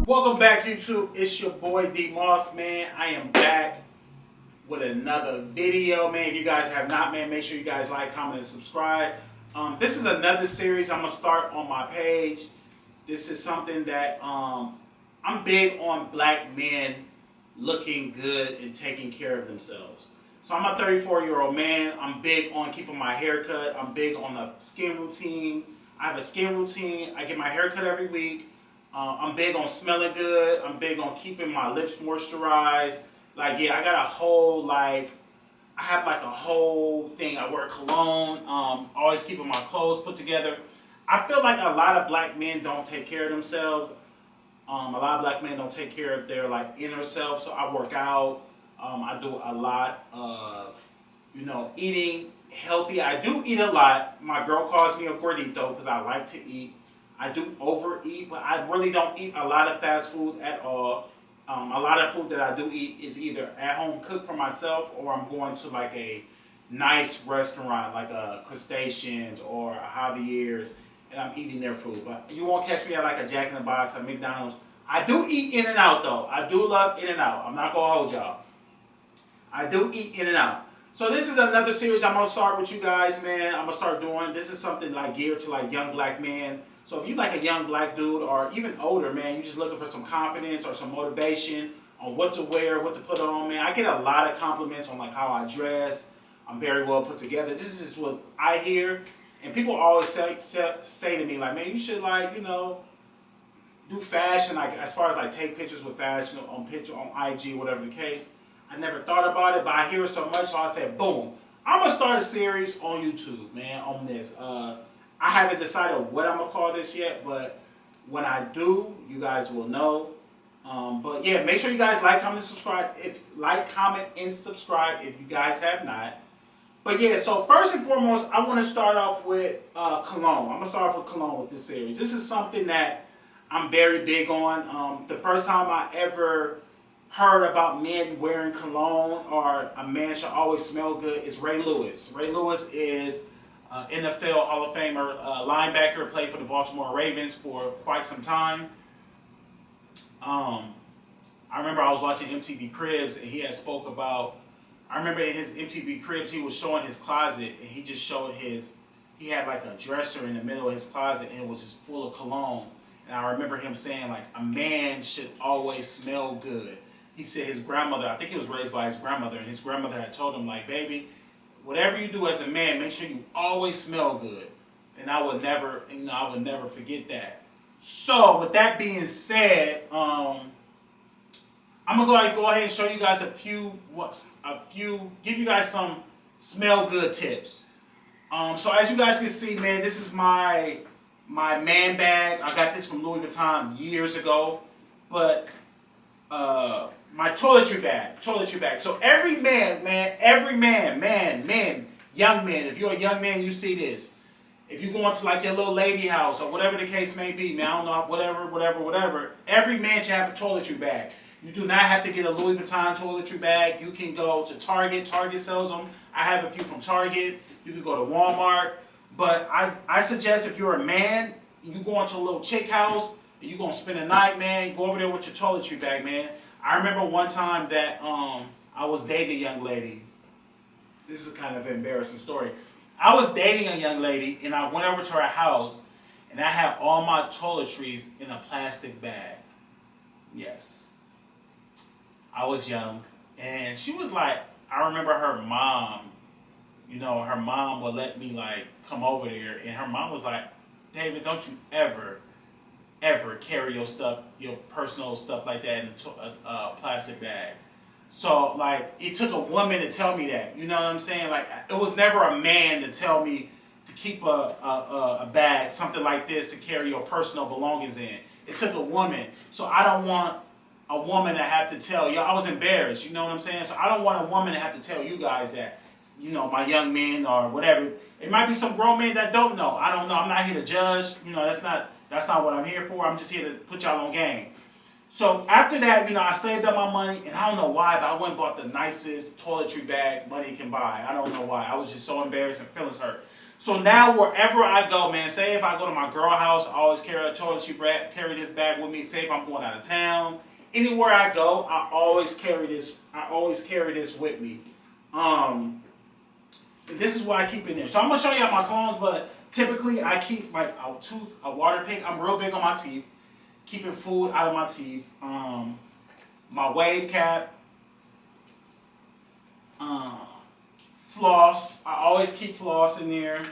Welcome back, YouTube. It's your boy DMOSS, man. I am back with another video, man. If you guys have not, man, make sure you guys like, comment, and subscribe. This is another series I'm gonna start on my page. This is something that I'm big on black men looking good and taking care of themselves. So I'm a 34-year-old man. I'm big on keeping my hair cut. I'm big on a skin routine. I have a skin routine. I get my hair cut every week. I'm big on smelling good. I'm big on keeping my lips moisturized. Like, yeah, I got a whole, I have a whole thing. I wear cologne. Always keeping my clothes put together. I feel like a lot of black men don't take care of themselves. A lot of black men don't take care of their inner self. So I work out. I do a lot of, eating healthy. I do eat a lot. My girl calls me a gordito because I like to eat. I do overeat, but I really don't eat a lot of fast food at all. A lot of food that I do eat is either at home cooked for myself, or I'm going to a nice restaurant like a Crustaceans or a Javier's, and I'm eating their food. But you won't catch me at a Jack in the Box or McDonald's. I do eat In-N-Out though. I do love In-N-Out. I'm not gonna hold y'all. I do eat In-N-Out. So this is another series I'm gonna start with you guys, man. I'm gonna start doing. This is something geared to young black men. So if you like a young black dude or even older, man, you're just looking for some confidence or some motivation on what to wear, what to put on, man. I get a lot of compliments on how I dress. I'm very well put together. This is what I hear. And people always say to me, man, you should do fashion, as far as take pictures with fashion on IG, whatever the case. I never thought about it, but I hear it so much, so I said, boom. I'm going to start a series on YouTube, man, on this. I haven't decided what I'm going to call this yet, but when I do, you guys will know. But yeah, make sure you guys like, comment, and subscribe. Comment, and subscribe if you guys have not. But yeah, so first and foremost, I want to start off with Cologne. I'm going to start off with Cologne with this series. This is something that I'm very big on. The first time I ever heard about men wearing cologne or a man should always smell good is Ray Lewis. Ray Lewis is NFL Hall of Famer, linebacker, played for the Baltimore Ravens for quite some time. I remember I was watching MTV Cribs and he had spoke about, I remember in his MTV Cribs he was showing his closet and he just showed he had a dresser in the middle of his closet and it was just full of cologne. And I remember him saying a man should always smell good. He said his grandmother, I think he was raised by his grandmother, and his grandmother had told him baby, whatever you do as a man, make sure you always smell good. And I would never, forget that. So with that being said, I'm gonna go ahead and show you guys give you guys some smell good tips. So as you guys can see, man, this is my man bag. I got this from Louis Vuitton years ago, but my toiletry bag. So every man, young man, if you're a young man, you see this. If you go into your little lady house or whatever the case may be, man, I don't know, whatever. Every man should have a toiletry bag. You do not have to get a Louis Vuitton toiletry bag. You can go to Target. Target sells them. I have a few from Target. You can go to Walmart. But I suggest if you're a man, you go into a little chick house, and you're going to spend a night, man, go over there with your toiletry bag, man. I remember one time that I was dating a young lady. This is kind of an embarrassing story. I was dating a young lady, and I went over to her house, and I had all my toiletries in a plastic bag. Yes. I was young, and she was I remember her mom, her mom would let me come over there, and her mom was like, David, don't you ever carry your stuff, your personal stuff like that in a plastic bag. So it took a woman to tell me that. You know what I'm saying? It was never a man to tell me to keep a bag, something like this, to carry your personal belongings in. It took a woman. So I don't want a woman to have to tell you. I was embarrassed. You know what I'm saying? So I don't want a woman to have to tell you guys that, my young men or whatever. It might be some grown men that don't know. I don't know. I'm not here to judge. That's not what I'm here for. I'm just here to put y'all on game. So after that, I saved up my money, and I don't know why, but I went and bought the nicest toiletry bag money can buy. I don't know why. I was just so embarrassed and feelings hurt. So now wherever I go, man, say if I go to my girl house, I always carry a toiletry bag, carry this bag with me. Say if I'm going out of town, anywhere I go, I always carry this. I always carry this with me. This is what I keep in there. So I'm gonna show you my colognes, but typically I keep like a water pick. I'm real big on my teeth, keeping food out of my teeth. My wave cap, floss. I always keep floss in there,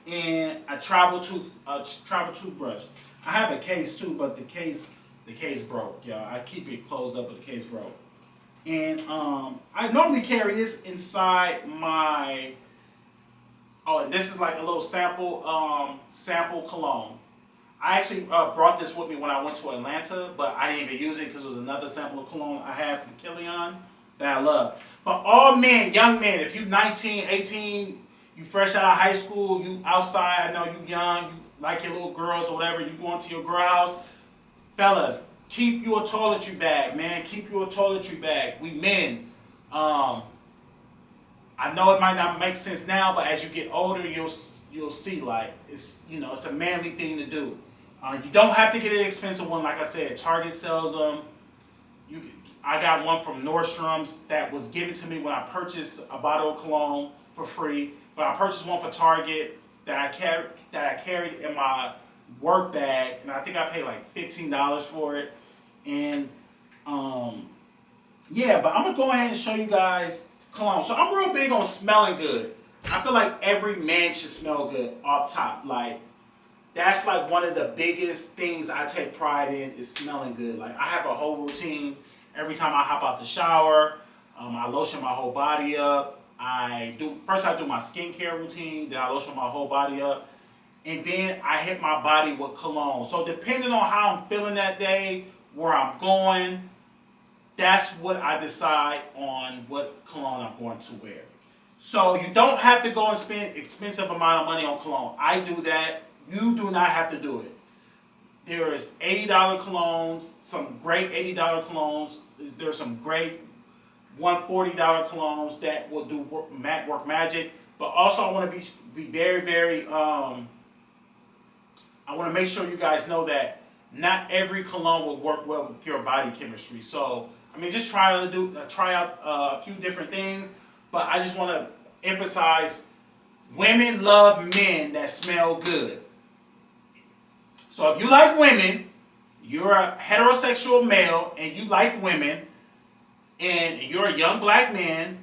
and a travel toothbrush. I have a case too, but the case broke. Yeah, I keep it closed up, but the case broke. And I normally carry this inside my. Oh, and this is like a little sample cologne. I actually brought this with me when I went to Atlanta, but I didn't even use it because it was another sample of cologne I have from Cologne that I love. But all men, young men, if you're 19, 18, you fresh out of high school, you outside, I know you young, you like your little girls or whatever, you going to your girl house, fellas, keep your toiletry bag, man. Keep your toiletry bag. We men. I know it might not make sense now, but as you get older, you'll see like it's it's a manly thing to do. You don't have to get an expensive one, like I said. Target sells them. I got one from Nordstrom's that was given to me when I purchased a bottle of cologne for free. But I purchased one for Target that I carried in my work bag, and I think I paid like $15 for it. And yeah, but I'm gonna go ahead and show you guys cologne. So I'm real big on smelling good. I feel like every man should smell good off top. Like that's like one of the biggest things I take pride in is smelling good. Like I have a whole routine. Every time I hop out the shower, I lotion my whole body up. First I do my skincare routine, then I lotion my whole body up, and then I hit my body with cologne. So depending on how I'm feeling that day, where I'm going, that's what I decide on what cologne I'm going to wear. So you don't have to go and spend expensive amount of money on cologne. I do that. You do not have to do it. There is $80 colognes, some great $80 colognes. There's some great $140 colognes that will do work magic. But also I want to be very, very, I want to make sure you guys know that not every cologne will work well with your body chemistry. So, I mean, just try out a few different things. But I just want to emphasize, women love men that smell good. So if you like women, you're a heterosexual male, and you like women, and you're a young black man,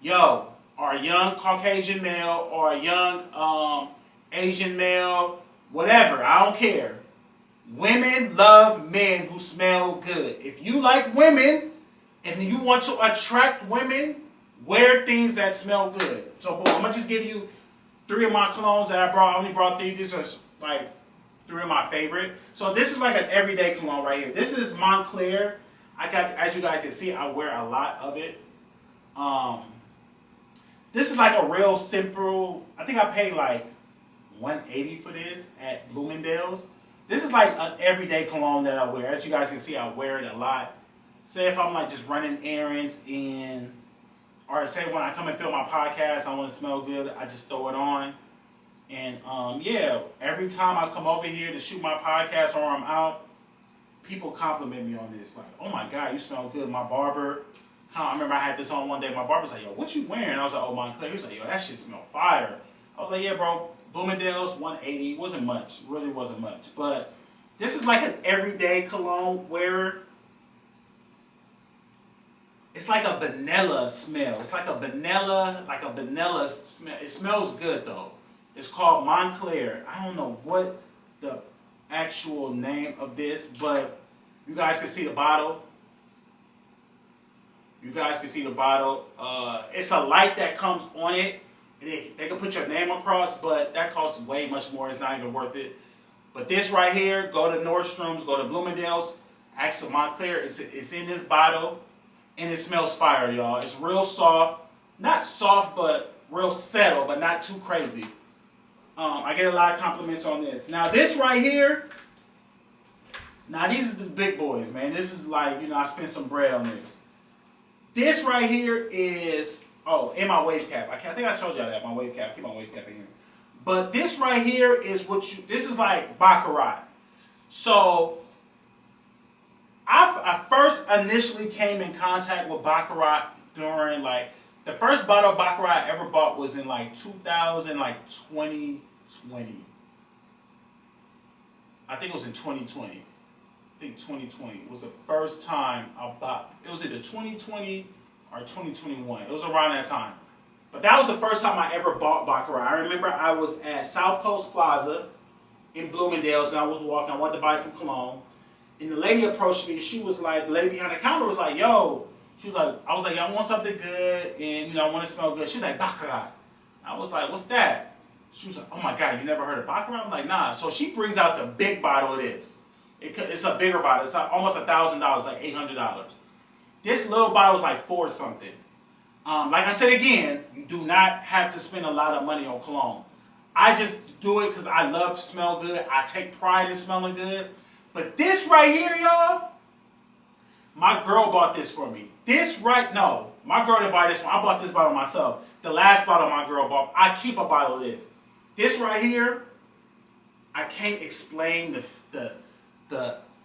or a young Caucasian male, or a young Asian male, whatever, I don't care. Women love men who smell good. If you like women, and you want to attract women, wear things that smell good. So boom, I'm going to just give you 3 of my colognes that I brought. I only brought 3. These are like 3 of my favorite. So this is like an everyday cologne right here. This is Montclair. As you guys can see, I wear a lot of it. This is like a real simple, I think I paid like $180 for this at Bloomingdale's. This is like an everyday cologne that I wear. As you guys can see, I wear it a lot. Say if I'm like just running errands or say when I come and film my podcast, I want to smell good, I just throw it on. And yeah, every time I come over here to shoot my podcast or I'm out, people compliment me on this. Like, oh my God, you smell good. My barber, I remember I had this on one day. My barber's like, yo, what you wearing? I was like, oh, Montclair. He was like, yo, that shit smell fire. I was like, yeah, bro, Bloomingdale's, $180. Wasn't much. Really wasn't much. But this is like an everyday cologne wearer. It's like a vanilla smell. It's like a vanilla smell. It smells good though. It's called Montclair. I don't know what the actual name of this, but you guys can see the bottle. You guys can see the bottle. It's a light that comes on it. And they can put your name across, but that costs way much more. It's not even worth it. But this right here, go to Nordstrom's, go to Bloomingdale's, ask for Montclair. It's in this bottle, and it smells fire, y'all. It's real soft. Not soft, but real settled, but not too crazy. I get a lot of compliments on this. Now this right here, now these are the big boys, man. This is like, I spent some bread on this. This right here is, in my wave cap. I think I showed y'all that, my wave cap. Keep my wave cap in here. But this right here is this is like Baccarat. So I first initially came in contact with Baccarat during like, the first bottle of Baccarat I ever bought was in like 2020. I think it was in 2020. I think 2020 was the first time I bought. It was either 2020 or 2021. It was around that time. But that was the first time I ever bought Baccarat. I remember I was at South Coast Plaza in Bloomingdale's, and I was walking. I wanted to buy some cologne. And the lady approached me. She was like, the lady behind the counter was like, yo. She was like, I was like, I want something good, and I want to smell good. She was like, Baccarat. I was like, what's that? She was like, oh my God, you never heard of Baccarat? I'm like, nah. So she brings out the big bottle of this. It's a bigger bottle. It's almost $1,000, like $800. This little bottle is like $4 something. Like I said again, you do not have to spend a lot of money on cologne. I just do it because I love to smell good. I take pride in smelling good. But this right here, y'all, my girl bought this for me. My girl didn't buy this one. I bought this bottle myself. The last bottle my girl bought, I keep a bottle of this. This right here, I can't explain the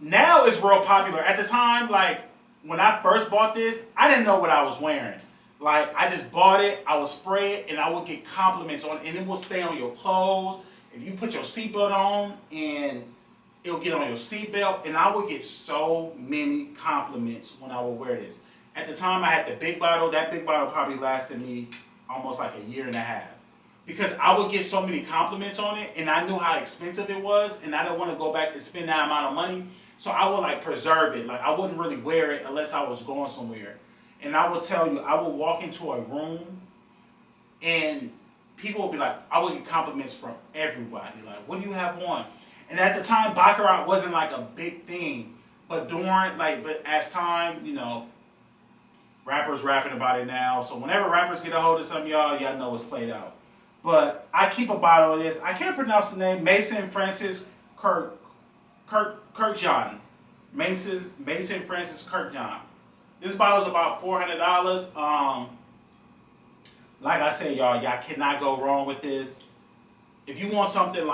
now it's real popular. At the time, like when I first bought this, I didn't know what I was wearing. Like I just bought it, I would spray it, and I would get compliments on it, and it will stay on your clothes. If you put your seatbelt on, and it'll get on your seatbelt, and I would get so many compliments when I would wear this. At the time, I had the big bottle. That big bottle probably lasted me almost like a year and a half. Because I would get so many compliments on it, and I knew how expensive it was, and I didn't want to go back and spend that amount of money. So I would like preserve it. Like I wouldn't really wear it unless I was going somewhere. And I will tell you, I would walk into a room, and people would be like, I would get compliments from everybody. Like, what do you have on? And at the time, Baccarat wasn't like a big thing. But as time, rappers rapping about it now. So whenever rappers get a hold of something, y'all know it's played out. But I keep a bottle of this. I can't pronounce the name. Mason Francis Kirkjohn. Mason Francis Kirkjohn. This bottle is about $400. Like I said, y'all cannot go wrong with this. If you want something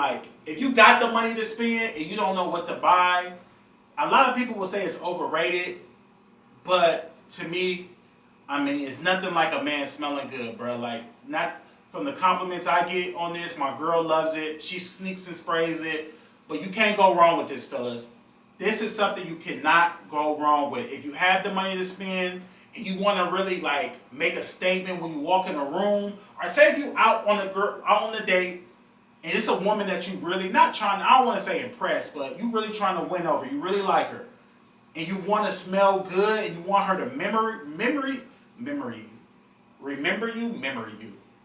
if you got the money to spend and you don't know what to buy, a lot of people will say it's overrated. But to me, it's nothing like a man smelling good, bro. Like, not from the compliments I get on this. My girl loves it. She sneaks and sprays it. But you can't go wrong with this, fellas. This is something you cannot go wrong with. If you have the money to spend and you want to really make a statement when you walk in a room, or say if you out on a date and it's a woman that you really not trying to, I don't want to say impress, but you really trying to win over. You really like her, and you want to smell good, and you want her to remember you.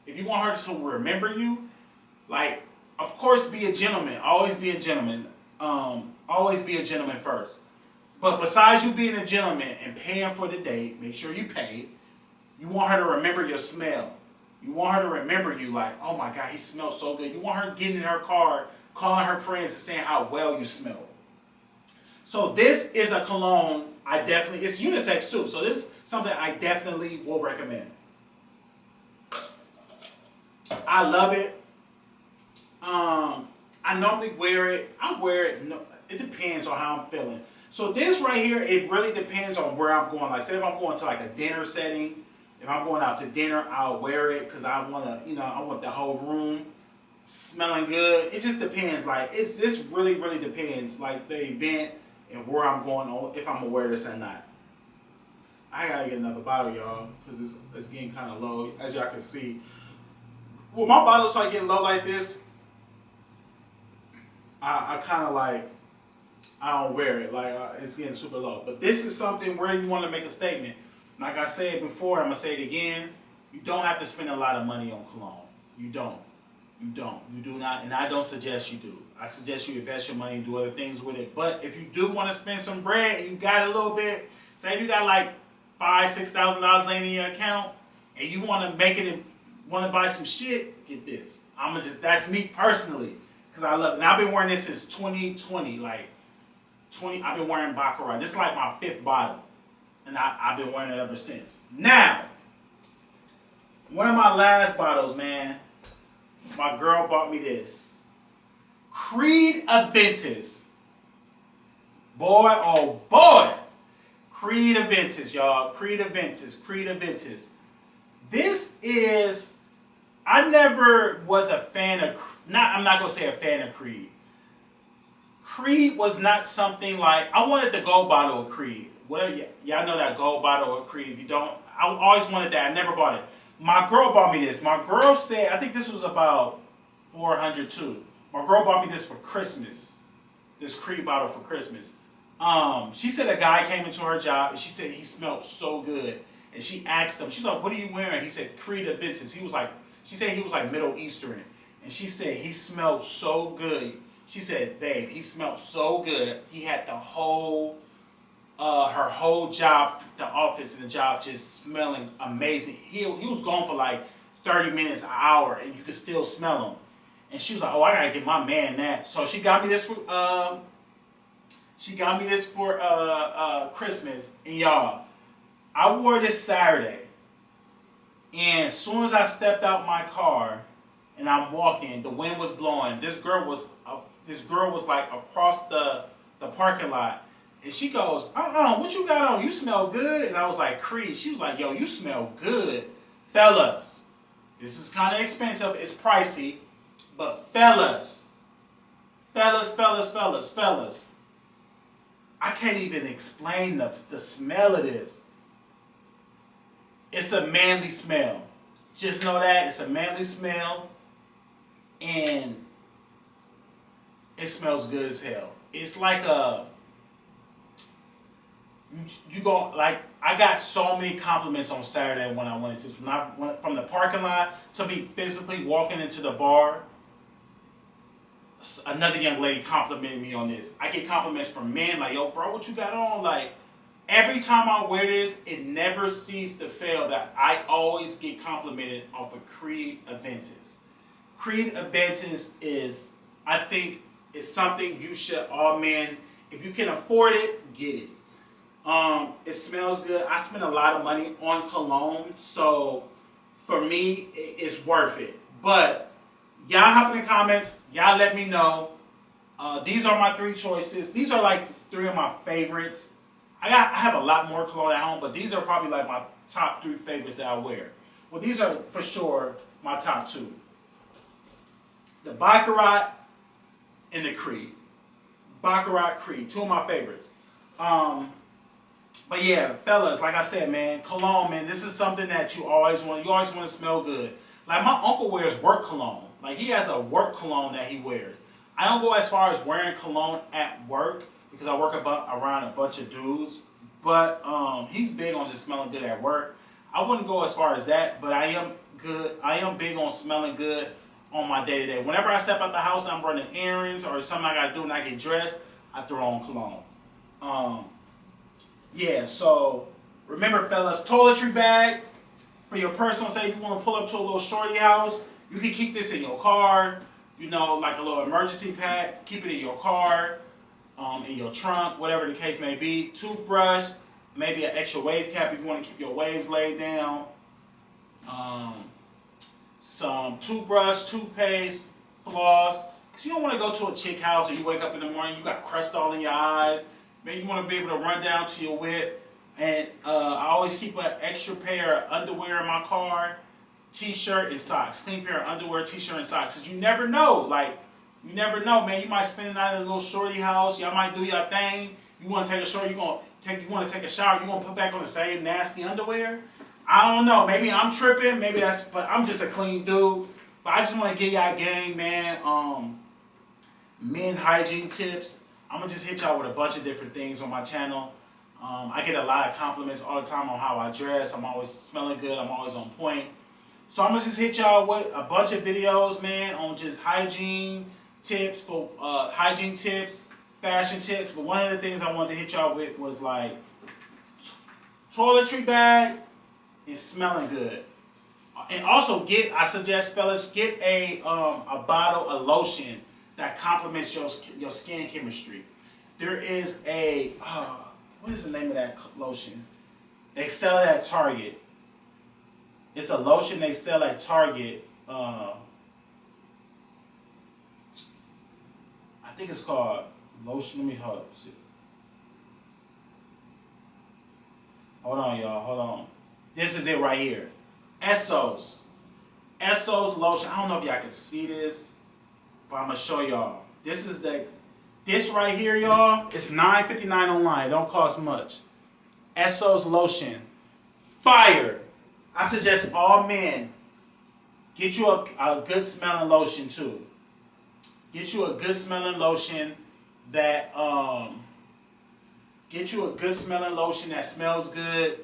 If you want her to remember you, of course, be a gentleman. Always be a gentleman. Always be a gentleman first. But besides you being a gentleman and paying for the date, make sure you pay. You want her to remember your smell. You want her to remember you like, oh my God, he smells so good. You want her getting in her car, calling her friends and saying how well you smell. So this is a cologne it's unisex too. So this is something I definitely will recommend. I love it. I normally wear it. It depends on how I'm feeling. So this right here, it really depends on where I'm going. Like, say if I'm going to a dinner setting, if I'm going out to dinner, I'll wear it because I want to, I want the whole room smelling good. It just depends. This really, really depends. The event and where I'm going on, if I'm gonna wear this or not. I gotta get another bottle, y'all, because it's getting kind of low, as y'all can see. When my bottles start getting low like this, I kind of I don't wear it. It's getting super low. But this is something where you want to make a statement. Like I said before, I'm going to say it again. You don't have to spend a lot of money on cologne. You don't. You do not. And I don't suggest you do. I suggest you invest your money and do other things with it. But if you do want to spend some bread and you got a little bit, say if you got $5,000, $6,000 laying in your account and you want to make it and want to buy some shit, get this. That's me personally. Because I love it. And I've been wearing this since 2020. I've been wearing Baccarat. This is my 5th bottle. And I've been wearing it ever since. Now, one of my last bottles, man. my girl bought me this. Creed Aventus. Boy, oh boy. Creed Aventus, y'all. Creed Aventus. Creed Aventus. This is, I never was a fan of, I'm not going to say a fan of Creed. Creed was not something like, I wanted the gold bottle of Creed. Whatever, y'all know that gold bottle of Creed. If you don't, I always wanted that. I never bought it. My girl bought me this. My girl said, I think this was about $400 too. My girl bought me this for Christmas. This Creed bottle for Christmas. She said a guy came into her job and she said he smelled so good. And she asked him, she's like, what are you wearing? He said, Creed Aventus. He was like, she said he was like Middle Eastern. And she said he smelled so good. She said, babe, he smelled so good. He had the whole, her whole job, the office and the job just smelling amazing. He was gone for like 30 minutes, an hour, and you could still smell him. And she was like, oh, I gotta get my man that. So she got me this for, Christmas. And y'all, I wore this Saturday. And as soon as I stepped out my car and I'm walking, the wind was blowing. This girl was like across the parking lot. And she goes, what you got on? You smell good. And I was like, Creed. She was like, yo, you smell good. Fellas, this is kind of expensive. It's pricey. But fellas, I can't even explain the smell of this. It's a manly smell. Just know that. It's a manly smell. And it smells good as hell. It's like you go, like, I got so many compliments on Saturday when I went from the parking lot to me physically walking into the bar. Another young lady complimented me on this. I get compliments from men like, yo, bro, what you got on? Like, every time I wear this, it never ceases to fail that I always get complimented off of Creed Aventus. Creed Aventus is, I think, is something you should, all men, if you can afford it, get it. It smells good. I spend a lot of money on cologne, so for me, it's worth it. But y'all hop in the comments. Y'all let me know. These are my 3 choices. These are like 3 of my favorites. I have a lot more cologne at home, but these are probably like my top 3 favorites that I wear. Well, these are for sure my top 2. The Baccarat and the Creed. Baccarat, Creed, 2 of my favorites. But yeah, fellas, like I said, man, cologne, man, this is something that you always want to smell good. Like, my uncle wears work cologne. Like, he has a work cologne that he wears. I don't go as far as wearing cologne at work because I work around a bunch of dudes. But he's big on just smelling good at work. I wouldn't go as far as that, but I am big on smelling good on my day-to-day. Whenever I step out the house and I'm running errands or something I got to do and I get dressed, I throw on cologne. Yeah, so remember, fellas, toiletry bag for your personal safety. If you want to pull up to a little shorty house, you can keep this in your car, you know, like a little emergency pack. Keep it in your car, in your trunk, whatever the case may be. Toothbrush, maybe an extra wave cap if you want to keep your waves laid down. Some toothbrush, toothpaste, floss. Because you don't want to go to a chick house and you wake up in the morning, you got crust all in your eyes. Maybe you want to be able to run down to your whip. And I always keep an extra pair of underwear in my car, t-shirt and socks. Clean pair of underwear, t-shirt and socks. Because you never know. Like, you never know, man. You might spend the night at a little shorty house. Y'all might do your thing. You want to take a shower. You want to take a shower. You want to put back on the same nasty underwear. I don't know. Maybe I'm tripping. Maybe but I'm just a clean dude. But I just want to give y'all a gang, man. Men hygiene tips. I'm going to just hit y'all with a bunch of different things on my channel. I get a lot of compliments all the time on how I dress. I'm always smelling good. I'm always on point. So I'm going to just hit y'all with a bunch of videos, man, on just hygiene tips, fashion tips. But one of the things I wanted to hit y'all with was like toiletry bag and smelling good. And also I suggest, fellas, get a bottle of lotion that complements your skin chemistry. There is a, what is the name of that lotion? They sell it at Target. It's a lotion they sell at Target. think it's called lotion. Let me hold up. See. Hold on, y'all. Hold on. This is it right here. Essos. Essos lotion. I don't know if y'all can see this, but I'm gonna show y'all. This right here, y'all. It's $9.59 online. It don't cost much. Essos lotion. Fire. I suggest all men get you a good smelling lotion too. Get you a good smelling lotion that smells good.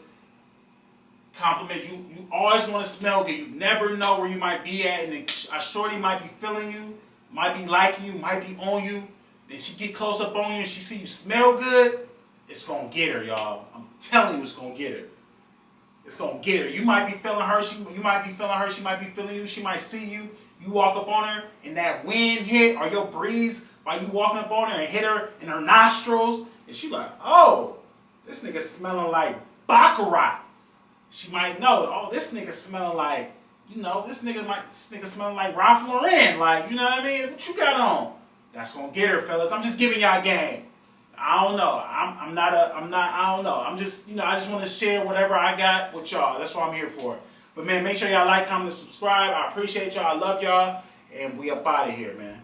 Compliment you. You always want to smell good. You never know where you might be at, and a shorty might be feeling you, might be liking you, might be on you. Then she get close up on you and she see you smell good. It's gonna get her, y'all. I'm telling you, it's gonna get her. It's gonna get her. You might be feeling her. You might be feeling her. She might be feeling you. She might see you. You walk up on her, and that wind hit or your breeze while you walking up on her and hit her in her nostrils, and she like, oh, this nigga smelling like baccarat. She might know, oh, this nigga smelling like, this nigga smelling like Ralph Lauren, like, you know what I mean? What you got on? That's gonna get her, fellas. I'm just giving y'all game. I don't know. I don't know. I'm just, I just want to share whatever I got with y'all. That's what I'm here for. But man, make sure y'all like, comment, and subscribe. I appreciate y'all. I love y'all. And we up out of here, man.